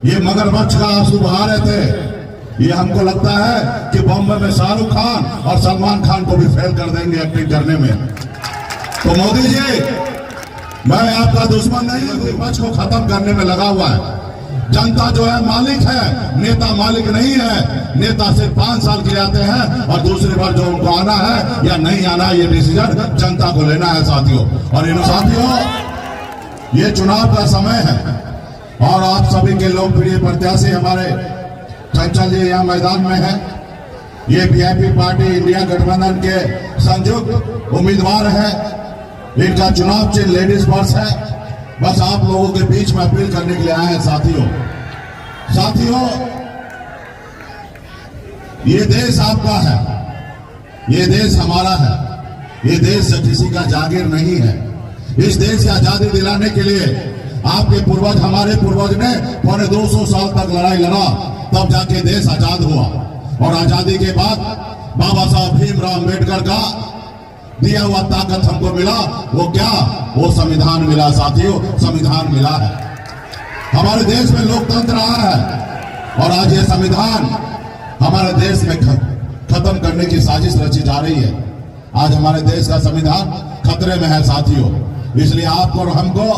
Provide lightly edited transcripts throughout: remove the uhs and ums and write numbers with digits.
ये मगरमच्छ का आंसू बहा रहे थे। ये हमको लगता है कि बॉम्बे में शाहरुख खान और सलमान खान को भी फेल कर देंगे एक्टिंग करने में। तो मोदी जी, मैं आपका दुश्मन नहीं हूं, विपक्ष को खत्म करने में लगा हुआ है। जनता जो है मालिक है, नेता मालिक नहीं है। नेता सिर्फ 5 साल के लिए आते हैं और दूसरी बार जो उनको आना है या नहीं आना है, ये डिसीजन जनता को लेना है साथियों। और इन साथियों, ये चुनाव का समय है और आप सभी के लोकप्रिय प्रत्याशी हमारे चंचल जी यहाँ मैदान में है। ये वीआईपी पार्टी इंडिया गठबंधन के संयुक्त उम्मीदवार है। इनका चुनाव चिन्ह लेडीज पर्स है। बस आप लोगों के बीच में अपील करने के लिए आए हैं साथियों, ये देश आपका है, ये देश हमारा है। ये देश किसी का जागीर नहीं है। इस देश की आजादी दिलाने के लिए आपके पूर्वज, हमारे पूर्वज ने 250 साल तक लड़ाई लड़ा, तब जाके देश आजाद हुआ। और आजादी के बाद बाबा साहब भीमराव अम्बेडकर का दिया हुआ ताकत हमको मिला। वो क्या? वो संविधान मिला साथियों, संविधान मिला है। हमारे देश में लोकतंत्र आया है और आज ये संविधान हमारे देश में खत्म करने की साजिश रची जा रही है। आज हमारे देश का संविधान खतरे में है साथियों। इसलिए आपको और हमको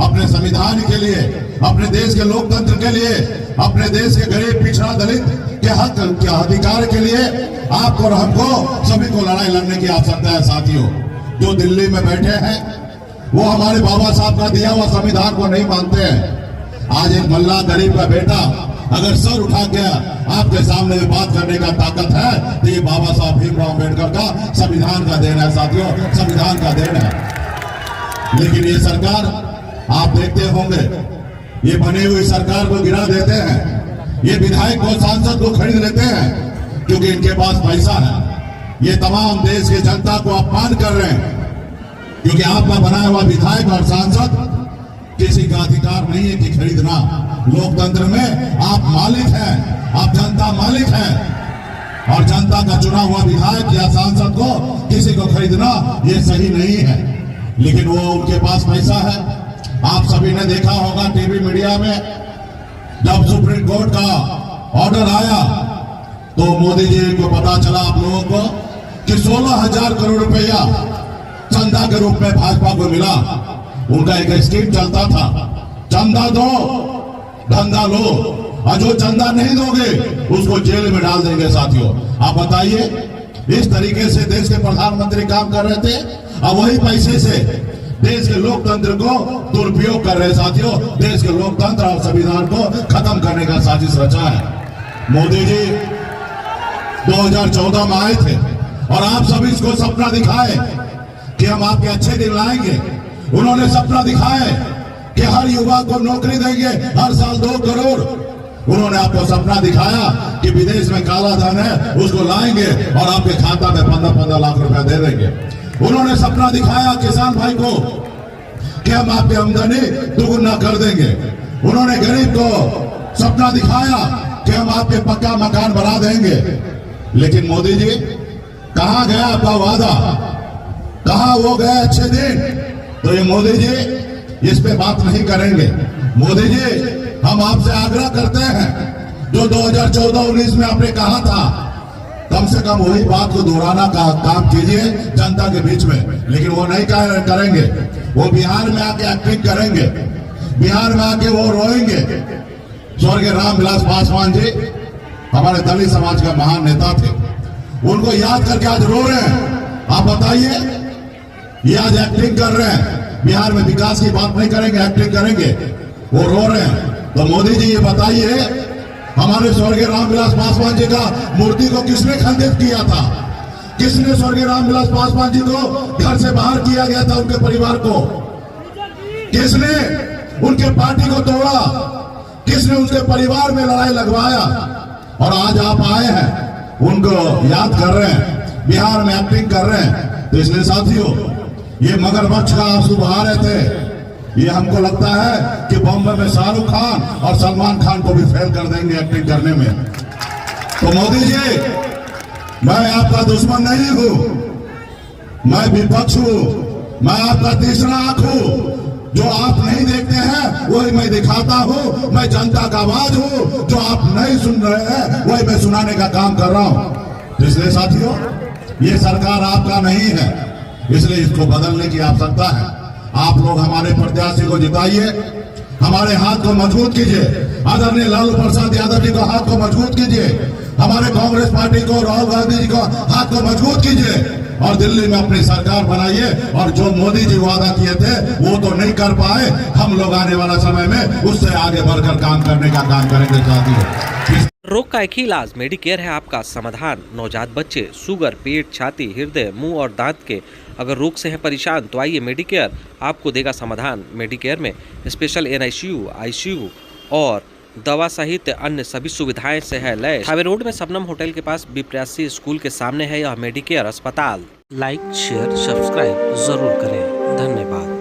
अपने संविधान के लिए, अपने देश के लोकतंत्र के लिए, अपने देश के गरीब पिछड़ा दलित के हक के अधिकार के लिए आपको और हमको सभी को लड़ाई लड़ने की आवश्यकता है साथियों। जो दिल्ली में बैठे हैं वो हमारे बाबा साहब का दिया हुआ संविधान को नहीं मानते हैं। आज एक मल्ला गरीब का बेटा अगर सर उठा के आपके सामने में बात करने का ताकत है तो ये बाबा साहब भीमराव अम्बेडकर का संविधान का देन है साथियों, संविधान का देन है। लेकिन ये सरकार, आप देखते होंगे, ये बनी हुई सरकार को गिरा देते हैं। ये विधायक को, सांसद को खरीद लेते हैं क्योंकि इनके पास पैसा है। ये तमाम देश की जनता को अपमान कर रहे हैं क्योंकि आपका बनाया हुआ विधायक और सांसद किसी का अधिकार नहीं है कि खरीदना। लोकतंत्र में आप मालिक हैं, आप जनता मालिक हैं और जनता का चुना हुआ विधायक या सांसद को किसी को खरीदना ये सही नहीं है। लेकिन वो उनके पास पैसा है। आप सभी ने देखा होगा टीवी मीडिया में, जब सुप्रीम कोर्ट का ऑर्डर आया तो मोदी जी को पता चला, आप लोगों को, कि 16,000 करोड़ रुपया चंदा के रूप में भाजपा को मिला। उनका एक स्कीम चलता था, चंदा दो धंधा लो, और जो चंदा नहीं दोगे उसको जेल में डाल देंगे साथियों। आप बताइए, इस तरीके से देश के प्रधानमंत्री काम कर रहे थे और वही पैसे से देश के लोकतंत्र को दुरुपयोग कर रहे साथियों। देश के लोकतंत्र और संविधान को खत्म करने का साजिश रचा है। मोदी जी 2014 में आए थे और आप सभी इसको सपना दिखाए कि हम आपके अच्छे दिन लाएंगे। उन्होंने सपना दिखाए कि हर युवा को नौकरी देंगे, हर साल 2 करोड़। उन्होंने आपको सपना दिखाया कि विदेश में काला धन है उसको लाएंगे और आपके खाता में 15-15 लाख रुपया दे देंगे। उन्होंने सपना दिखाया किसान भाई को कि हम आपकी आमदनी दुगुना कर देंगे। उन्होंने गरीब को सपना दिखाया कि हम आपके पक्का मकान बना देंगे। लेकिन मोदी जी, कहां गया आपका वादा? कहां वो गए अच्छे दिन? तो ये मोदी जी इस पे बात नहीं करेंगे। मोदी जी, हम आपसे आग्रह करते हैं, जो 2014-19 में आपने कहा था, कम से कम वही बात को दोहराना का काम कीजिए जनता के बीच में। लेकिन वो नहीं करेंगे। वो बिहार में आके एक्टिंग करेंगे, बिहार में आके वो रोएंगे। स्वर्गीय रामविलास पासवान जी हमारे दलित समाज का महान नेता थे, उनको याद करके आज रो रहे हैं। आप बताइए, ये आज एक्टिंग कर रहे हैं, बिहार में विकास की बात नहीं करेंगे, एक्टिंग करेंगे, वो रो रहे हैं। तो मोदी जी ये बताइए, हमारे स्वर्गीय रामविलास पासवान जी का मूर्ति को किसने खंडित किया था? किसने स्वर्गीय रामविलास पासवान जी को घर से बाहर किया गया था? उनके परिवार को किसने उनके पार्टी को तोड़ा? किसने उनके परिवार में लड़ाई लगवाया? और आज आप आए हैं, उनको याद कर रहे हैं, बिहार में एक्टिंग कर रहे हैं। तो इसलिए साथियों, ये मगरमच्छ का आंसू बहा रहे थे। ये हमको लगता है कि बॉम्बे में शाहरुख खान और सलमान खान को भी फेल कर देंगे एक्टिंग करने में। तो मोदी जी, मैं आपका दुश्मन नहीं हूं, मैं विपक्ष हूं, मैं आपका तीसरा आंख हूं। जो आप नहीं देखते हैं वही मैं दिखाता हूँ। मैं जनता का आवाज हूँ, जो आप नहीं सुन रहे हैं वही मैं सुनाने का काम कर रहा हूँ। तो इसलिए साथियों, ये सरकार आपका नहीं है, इसलिए इसको बदलने की आवश्यकता है। आप लोग हमारे प्रत्याशी को जिताइए, हमारे हाथ को मजबूत कीजिए। आदरणीय लालू प्रसाद यादव जी को हाथ को मजबूत कीजिए, हमारे कांग्रेस पार्टी को, राहुल गांधी जी को हाथ को मजबूत कीजिए और दिल्ली में अपनी सरकार बनाइए। और जो मोदी जी वादा किए थे वो तो नहीं कर पाए, हम लोग आने वाला समय में उससे आगे बढ़कर काम करने का काम करेंगे साथियों। रोग का एक ही इलाज मेडिकेयर है आपका समाधान। नवजात बच्चे, शुगर, पेट, छाती, हृदय, मुंह और दांत के अगर रोग से हैं परेशान तो आइए, मेडिकेयर आपको देगा समाधान। मेडिकेयर में स्पेशल NICU, ICU और दवा सहित अन्य सभी सुविधाएं से है लैस। हाईवे रोड में सबनम होटल के पास B83 स्कूल के सामने है यह मेडिकेयर अस्पताल। लाइक, शेयर, सब्सक्राइब जरूर करें। धन्यवाद।